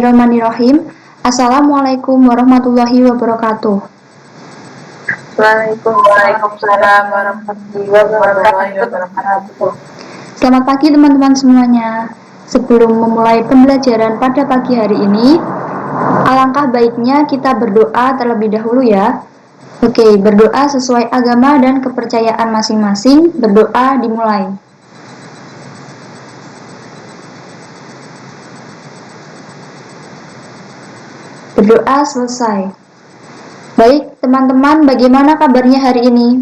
Bismillahirrahmanirrahim. Assalamualaikum warahmatullahi wabarakatuh. Waalaikumsalam warahmatullahi wabarakatuh. Selamat pagi teman-teman semuanya. Sebelum memulai pembelajaran pada pagi hari ini, alangkah baiknya kita berdoa terlebih dahulu ya. Oke, berdoa sesuai agama dan kepercayaan masing-masing. Berdoa dimulai. Berdoa selesai. Baik, teman-teman, bagaimana kabarnya hari ini?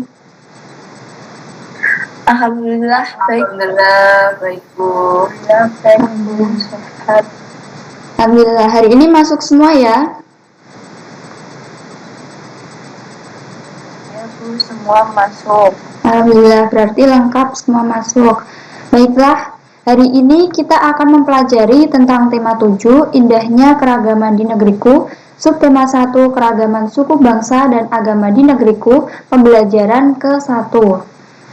Alhamdulillah baik. Baik Bu. Alhamdulillah, hari ini masuk semua ya? Ya Bu, semua masuk. Alhamdulillah, berarti lengkap semua masuk. Baiklah, hari ini kita akan mempelajari tentang tema 7, indahnya keragaman di negeriku, subtema 1, keragaman suku bangsa dan agama di negeriku, pembelajaran ke-1.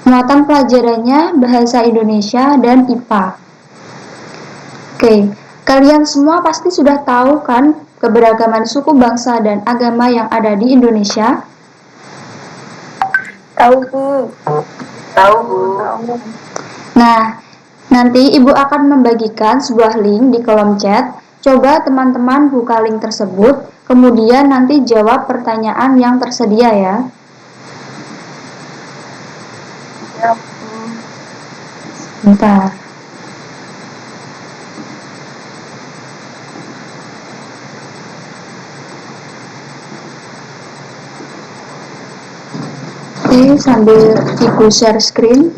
Muatan pelajarannya bahasa Indonesia dan IPA. Oke, kalian semua pasti sudah tahu kan keberagaman suku bangsa dan agama yang ada di Indonesia? Tahu Bu. Tahu Bu. Nah, nanti Ibu akan membagikan sebuah link di kolom chat. Coba teman-teman buka link tersebut, kemudian nanti jawab pertanyaan yang tersedia ya. Ya Bu. Bentar. Oke, sambil Ibu share screen.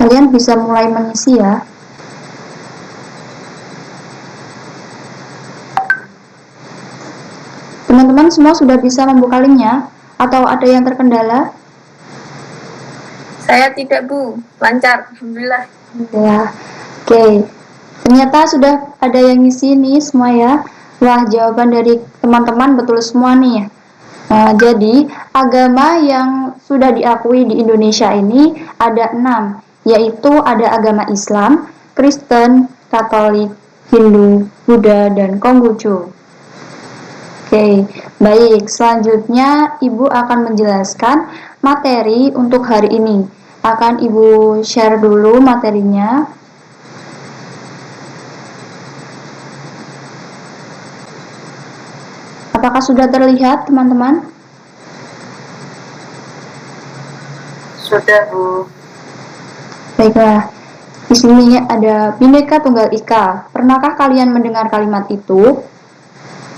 Kalian bisa mulai mengisi ya. Teman-teman semua sudah bisa membuka linknya? Atau ada yang terkendala? Saya tidak Bu, lancar. Alhamdulillah. Ya, oke. Ternyata sudah ada yang ngisi nih semua ya. Wah, jawaban dari teman-teman betul semua nih. Jadi, agama yang sudah diakui di Indonesia ini ada 6, yaitu ada agama Islam, Kristen, Katolik, Hindu, Buddha, dan Konghucu. Oke, baik. Selanjutnya, Ibu akan menjelaskan materi untuk hari ini. Akan Ibu share dulu materinya. Apakah sudah terlihat, teman-teman? Sudah Bu. Baiklah. Di sini ada Bhinneka Tunggal Ika. Pernahkah kalian mendengar kalimat itu?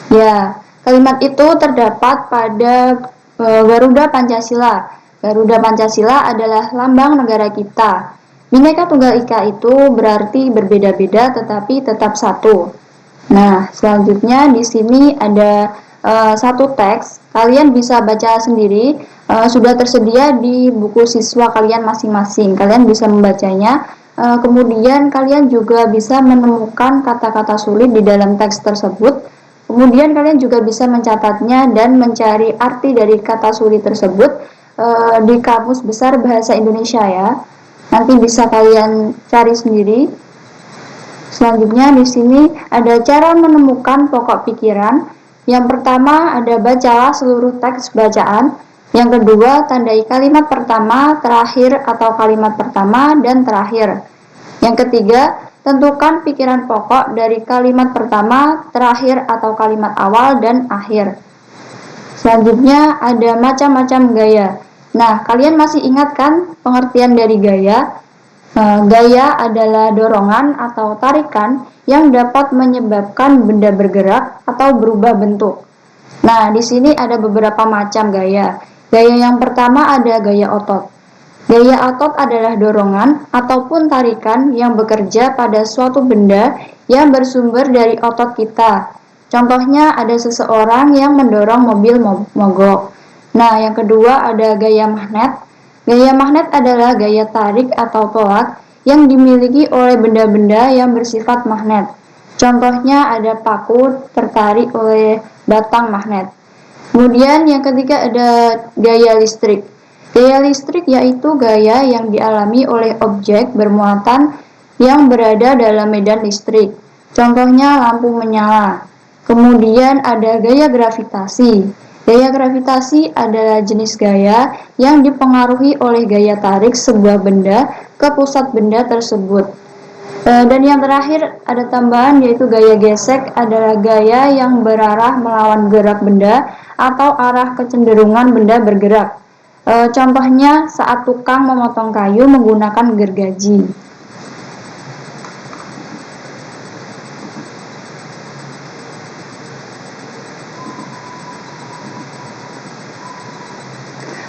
Ya, kalimat itu terdapat pada Garuda Pancasila. Garuda Pancasila adalah lambang negara kita. Bhinneka Tunggal Ika itu berarti berbeda-beda tetapi tetap satu. Nah, selanjutnya di sini ada satu teks. Kalian bisa baca sendiri. Sudah tersedia di buku siswa kalian masing-masing. Kalian bisa membacanya. Kemudian kalian juga bisa menemukan kata-kata sulit di dalam teks tersebut. Kemudian kalian juga bisa mencatatnya dan mencari arti dari kata sulit tersebut di Kamus Besar Bahasa Indonesia ya. Nanti bisa kalian cari sendiri. Selanjutnya di sini ada cara menemukan pokok pikiran. Yang pertama ada bacalah seluruh teks bacaan. Yang kedua tandai kalimat pertama, terakhir atau kalimat pertama dan terakhir. Yang ketiga tentukan pikiran pokok dari kalimat pertama, terakhir atau kalimat awal dan akhir. Selanjutnya ada macam-macam gaya. Nah, kalian masih ingat kan pengertian dari gaya? Gaya adalah dorongan atau tarikan yang dapat menyebabkan benda bergerak atau berubah bentuk. Nah, di sini ada beberapa macam gaya. Gaya yang pertama ada gaya otot. Gaya otot adalah dorongan ataupun tarikan yang bekerja pada suatu benda yang bersumber dari otot kita. Contohnya ada seseorang yang mendorong mobil mogok. Nah, yang kedua ada gaya magnet. Gaya magnet adalah gaya tarik atau tolak yang dimiliki oleh benda-benda yang bersifat magnet. Contohnya ada paku tertarik oleh batang magnet. Kemudian yang ketiga ada gaya listrik. Gaya listrik yaitu gaya yang dialami oleh objek bermuatan yang berada dalam medan listrik. Contohnya lampu menyala. Kemudian ada gaya gravitasi. Gaya gravitasi adalah jenis gaya yang dipengaruhi oleh gaya tarik sebuah benda ke pusat benda tersebut. Dan yang terakhir ada tambahan yaitu gaya gesek adalah gaya yang berarah melawan gerak benda atau arah kecenderungan benda bergerak. Contohnya saat tukang memotong kayu menggunakan gergaji.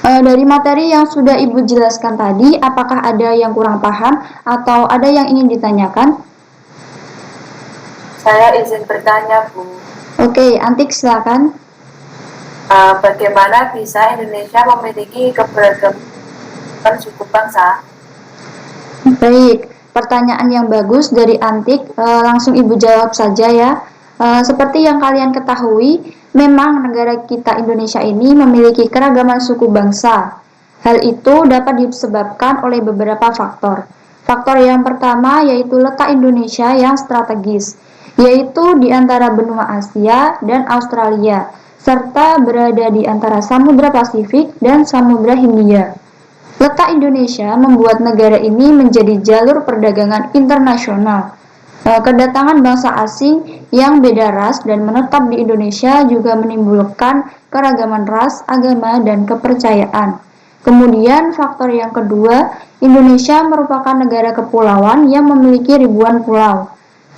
Dari materi yang sudah Ibu jelaskan tadi, apakah ada yang kurang paham atau ada yang ingin ditanyakan? Saya izin bertanya, Bu. Oke, Antik silakan. Bagaimana bisa Indonesia memiliki keberagaman suku bangsa? Baik, pertanyaan yang bagus dari Antik. Langsung Ibu jawab saja ya. Seperti yang kalian ketahui, memang negara kita Indonesia ini memiliki keragaman suku bangsa. Hal itu dapat disebabkan oleh beberapa faktor. Faktor yang pertama yaitu letak Indonesia yang strategis, yaitu di antara benua Asia dan Australia, serta berada di antara Samudra Pasifik dan Samudra Hindia. Letak Indonesia membuat negara ini menjadi jalur perdagangan internasional. Kedatangan bangsa asing yang beda ras dan menetap di Indonesia juga menimbulkan keragaman ras, agama, dan kepercayaan. Kemudian faktor yang kedua, Indonesia merupakan negara kepulauan yang memiliki ribuan pulau.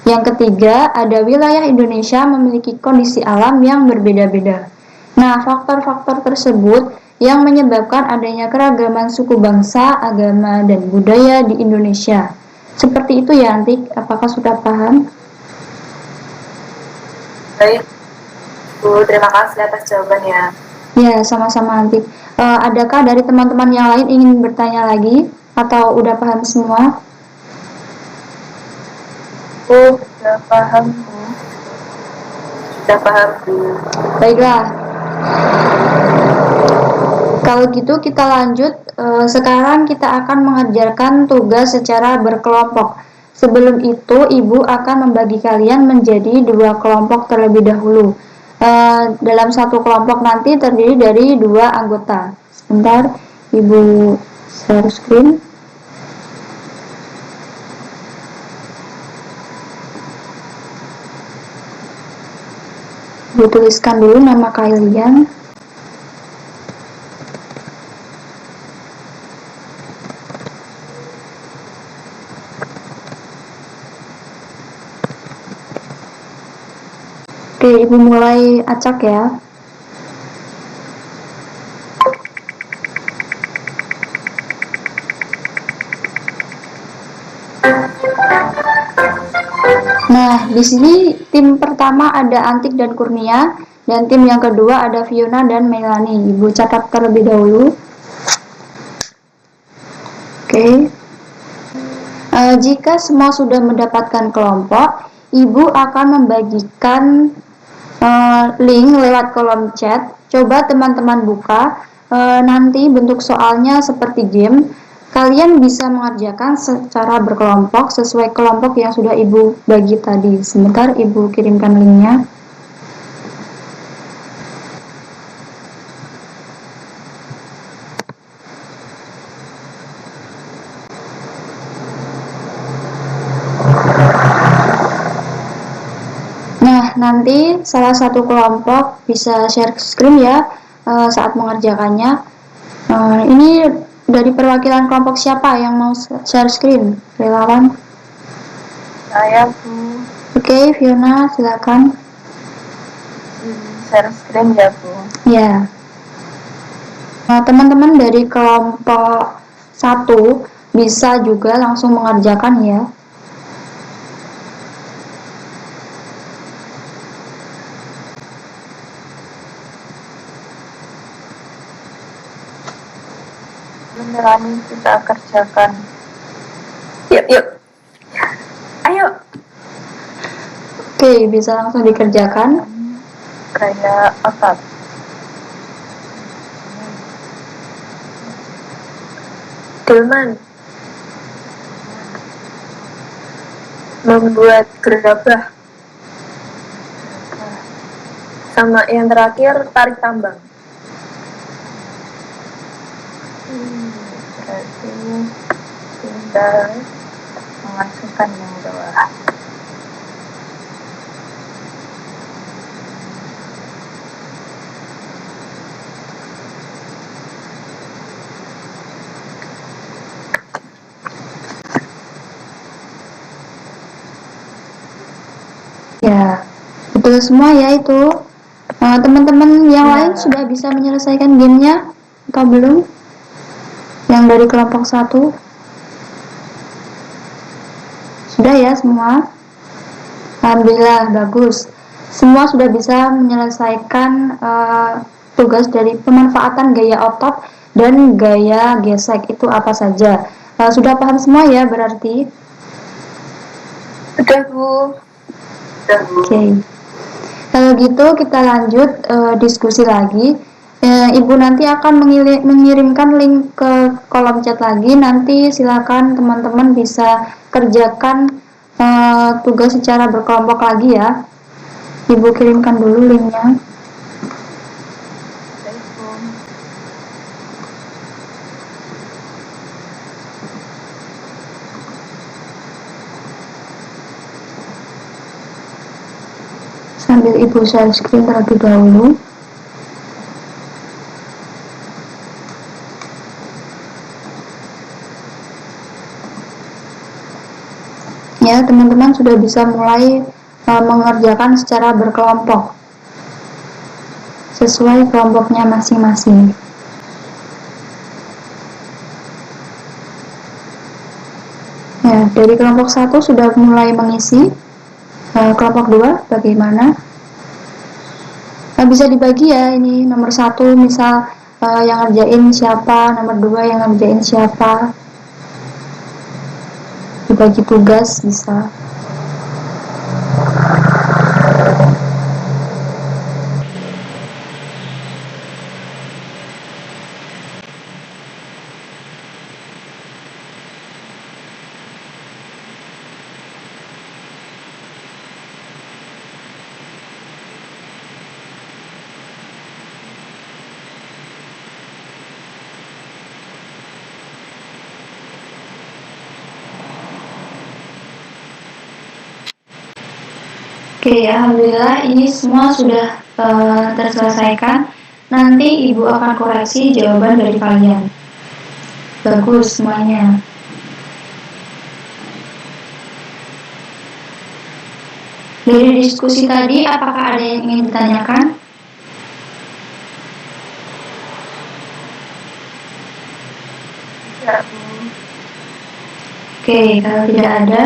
Yang ketiga, ada wilayah Indonesia memiliki kondisi alam yang berbeda-beda. Nah, faktor-faktor tersebut yang menyebabkan adanya keragaman suku bangsa, agama, dan budaya di Indonesia. Seperti itu ya, Antik. Apakah sudah paham? Baik, Bu. Terima kasih atas jawabannya. Ya, sama-sama, Antik. Adakah dari teman-teman yang lain ingin bertanya lagi? Atau udah paham semua? Bu, sudah paham, Bu. Sudah paham, Bu. Baiklah. Kalau gitu kita lanjut. Sekarang kita akan mengerjakan tugas secara berkelompok. Sebelum itu, Ibu akan membagi kalian menjadi 2 kelompok terlebih dahulu. Dalam satu kelompok nanti terdiri dari 2 anggota. Sebentar, Ibu share screen. Ibu tuliskan dulu nama kalian. Oke, Ibu mulai acak ya. Nah, di sini tim pertama ada Antik dan Kurnia, dan tim yang kedua ada Fiona dan Melanie. Ibu catat terlebih dahulu. Oke. Jika semua sudah mendapatkan kelompok, Ibu akan membagikan link lewat kolom chat. Coba teman-teman buka. Nanti bentuk soalnya seperti game. Kalian bisa mengerjakan secara berkelompok sesuai kelompok yang sudah Ibu bagi tadi. Sebentar, Ibu kirimkan linknya. Nah, nanti salah satu kelompok bisa share screen ya saat mengerjakannya. Ini dari perwakilan kelompok siapa yang mau share screen? Relawan? Saya, Bu. Oke, Fiona, silakan. Share screen ya, Bu. Ya. Nah, teman-teman dari kelompok 1 bisa juga langsung mengerjakan ya. Melani, kita kerjakan. Yuk. Ayo. Oke, bisa langsung dikerjakan. Kayak otot. Delman. Membuat gerabah. Sama yang terakhir tarik tambang. Berarti tinggal memasukkan yang bawah. Ya, betul semua ya itu. Teman-teman yang lain sudah bisa menyelesaikan gamenya atau belum? Yang dari kelompok 1 sudah ya semua? Alhamdulillah, bagus. Semua sudah bisa menyelesaikan tugas dari pemanfaatan gaya otot dan gaya gesek itu apa saja. Sudah paham semua ya berarti? Udah, Bu. Oke. Kalau gitu kita lanjut diskusi lagi. Ibu nanti akan mengirimkan link ke kolom chat lagi. Nanti silakan teman-teman bisa kerjakan tugas secara berkelompok lagi ya. Ibu kirimkan dulu linknya. Baik, Bu. Sambil ibu share screen terlebih dahulu. Ya, teman-teman sudah bisa mulai mengerjakan secara berkelompok sesuai kelompoknya masing-masing. Ya, dari kelompok 1 sudah mulai mengisi. Kelompok 2 bagaimana? Bisa dibagi ya, ini nomor 1 misal yang ngerjain siapa, nomor 2 yang ngerjain siapa. Dibagi tugas bisa. Oke, alhamdulillah ini semua sudah terselesaikan. Nanti ibu akan koreksi jawaban dari kalian. Bagus semuanya. Dari diskusi tadi, apakah ada yang ingin ditanyakan? Ya, Bu. Oke, kalau tidak ada,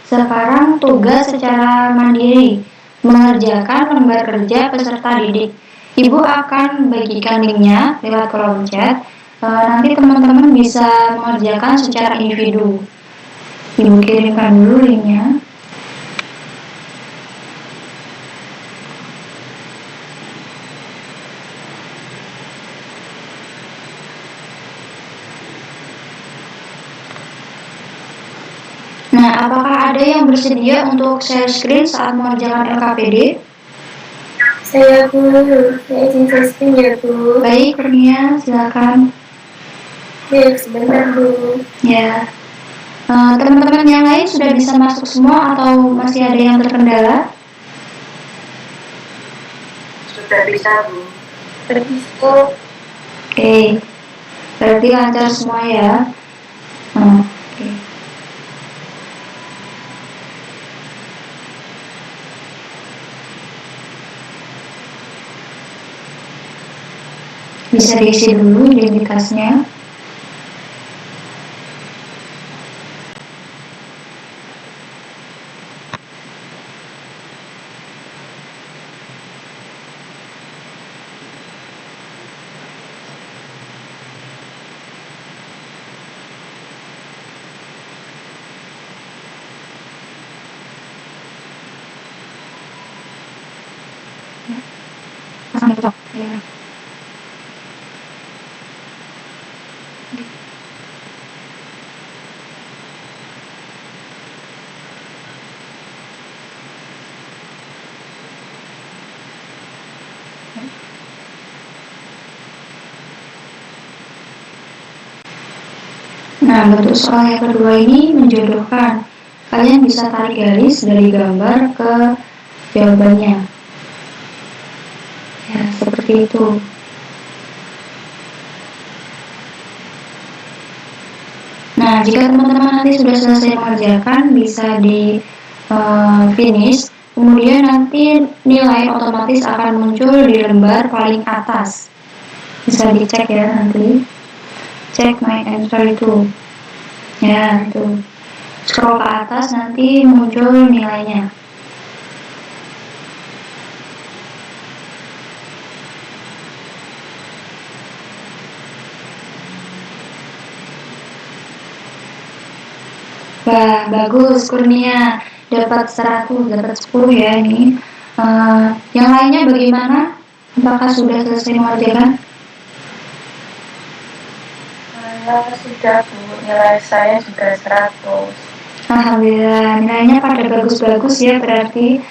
sekarang tugas secara mandiri mengerjakan lembar kerja peserta didik. Ibu akan bagikan linknya lewat kolom chat. Nanti teman-teman bisa mengerjakan secara individu. Ibu kirimkan dulu linknya. Nah, apakah ada yang bersedia untuk share screen saat mengerjakan LKPD? Saya, Bu. Saya izin share screen ya, Bu. Baik, Kurnia, silakan. Baik, sebentar, Bu. Ya. Teman-teman yang lain sudah bisa masuk semua atau masih ada yang terkendala? Sudah bisa, Bu. Sudah bisa. Oke, berarti lancar semua ya. Oke. Bisa diisi dulu identitasnya. Ya. Nah, bentuk soal yang kedua ini menjodohkan. Kalian bisa tarik garis dari gambar ke jawabannya. Ya, seperti itu. Nah, jika teman-teman nanti sudah selesai mengerjakan, bisa di finish. Kemudian nanti nilai otomatis akan muncul di lembar paling atas. Bisa dicek ya nanti. Cek my answer itu. Ya, itu. Scroll ke atas nanti muncul nilainya. Wah, bagus Kurnia. Dapat 100, dapat 10 ya ini. Yang lainnya bagaimana? Apakah sudah selesai mengerjakan? Saya sudah, Bu. Nilai saya juga 100. Alhamdulillah, nilainya pada bagus-bagus ya, berarti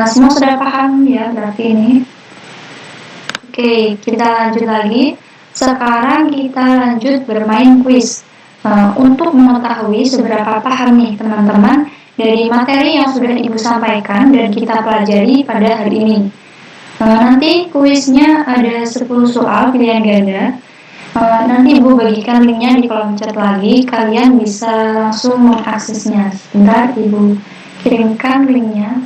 semua sudah paham ya berarti ini. Oke, kita lanjut lagi. Sekarang kita lanjut bermain kuis. Untuk mengetahui seberapa paham nih teman-teman dari materi yang sudah Ibu sampaikan dan kita pelajari pada hari ini. Nanti kuisnya ada 10 soal pilihan ganda. Nanti Ibu bagikan linknya di kolom chat lagi, kalian bisa langsung mengaksesnya. Sebentar Ibu kirimkan linknya.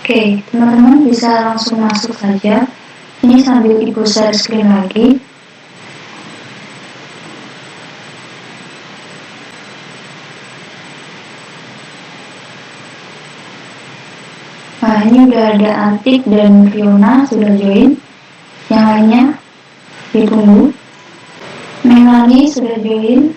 Oke, teman-teman bisa langsung masuk saja. Ini sambil Ibu share screen lagi. Nah, ini udah ada Antik dan Fiona sudah join. Yang lainnya ditunggu. Melanie sudah join.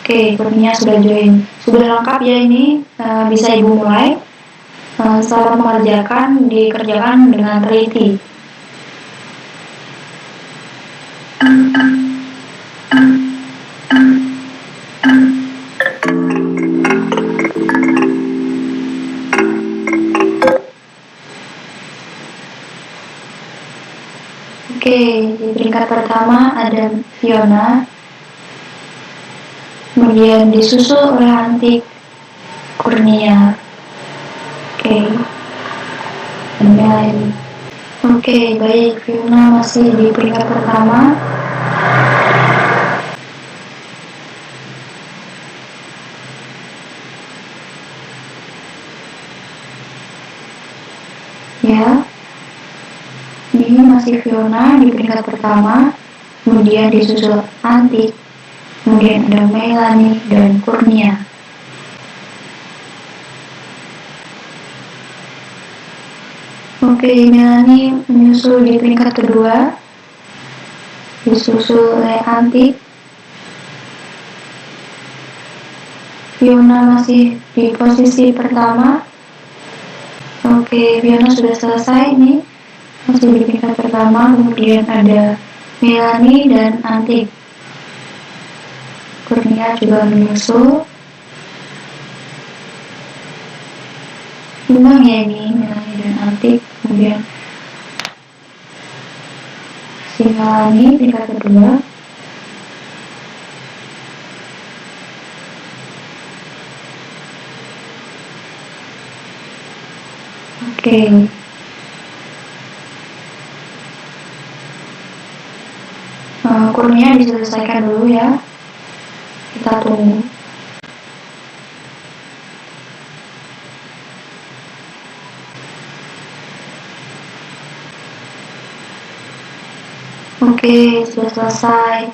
Oke, Kurnia sudah join. Sudah lengkap ya ini, bisa Ibu mulai. Selamat mengerjakan, dikerjakan dengan teliti. Oke, di peringkat pertama ada Fiona. Kemudian disusul oleh Antik, Kurnia. Oke. Dan Melanie. Oke, baik. Fiona masih di peringkat pertama. Ya. Ini masih Fiona di peringkat pertama. Kemudian disusul Antik. Kemudian ada Melanie dan Kurnia. Oke, Melanie menyusul di peringkat kedua, disusul oleh Antik. Fiona masih di posisi pertama. Oke, Fiona sudah selesai nih, masih di peringkat pertama. Kemudian ada Melanie dan Antik. Kurnia juga menyusul. Imbang ya ini Melanie dan Antik. Kemudian si Melanie peringkat kedua. Oke. Kurnia diselesaikan dulu ya. Kita tunggu. Oke, sudah selesai.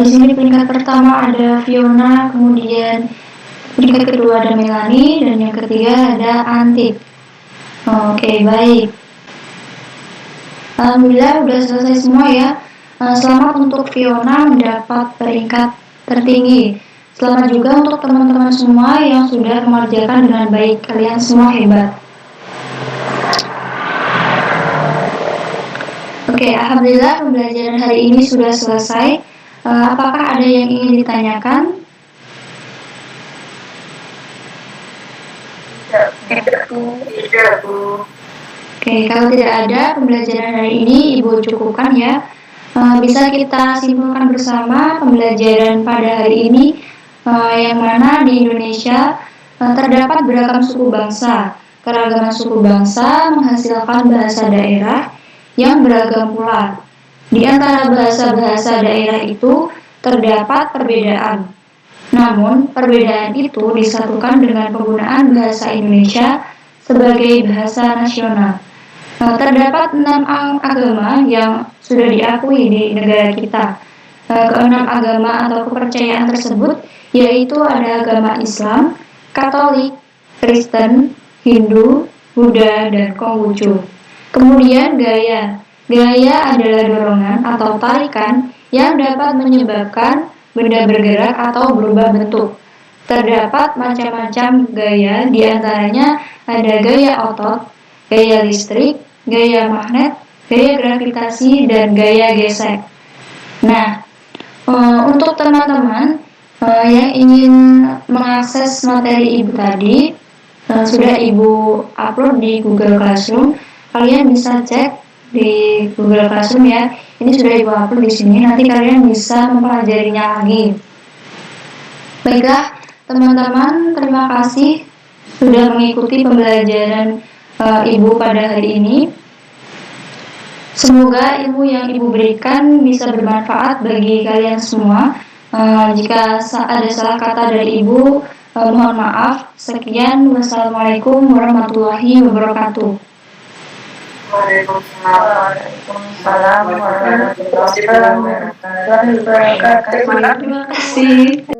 Di sini peringkat pertama ada Fiona, kemudian peringkat kedua ada Melanie, dan yang ketiga ada Antik. Oke, baik. Alhamdulillah udah selesai semua ya. Selamat untuk Fiona mendapat peringkat tertinggi. Selamat juga untuk teman-teman semua yang sudah mengerjakan dengan baik. Kalian semua hebat. Oke, alhamdulillah pembelajaran hari ini sudah selesai. Apakah ada yang ingin ditanyakan? Tidak, Bu. Tidak, Bu. Oke, kalau tidak ada pembelajaran hari ini, Ibu cukupkan ya. Bisa kita simpulkan bersama pembelajaran pada hari ini, yang mana di Indonesia terdapat beragam suku bangsa. Keragaman suku bangsa menghasilkan bahasa daerah yang beragam pula. Di antara bahasa-bahasa daerah itu terdapat perbedaan. Namun, perbedaan itu disatukan dengan penggunaan bahasa Indonesia sebagai bahasa nasional. Terdapat 6 agama yang sudah diakui di negara kita. Keenam agama atau kepercayaan tersebut yaitu ada agama Islam, Katolik, Kristen, Hindu, Buddha, dan Konghucu. Kemudian gaya. Gaya adalah dorongan atau tarikan yang dapat menyebabkan benda bergerak atau berubah bentuk. Terdapat macam-macam gaya, diantaranya ada gaya otot, gaya listrik, gaya magnet, gaya gravitasi, dan gaya gesek. Nah, untuk teman-teman yang ingin mengakses materi Ibu tadi, sudah Ibu upload di Google Classroom. Kalian bisa cek di Google Classroom ya. Ini sudah Ibu upload di sini. Nanti kalian bisa mempelajarinya lagi. Baiklah, teman-teman, terima kasih sudah mengikuti pembelajaran Ibu pada hari ini. Semoga ilmu yang Ibu berikan bisa bermanfaat bagi kalian semua. Jika ada salah kata dari Ibu, mohon maaf. Sekian, wassalamualaikum warahmatullahi wabarakatuh. Waalaikumsalam. Waalaikumsalam warahmatullahi wabarakatuh. Terima kasih.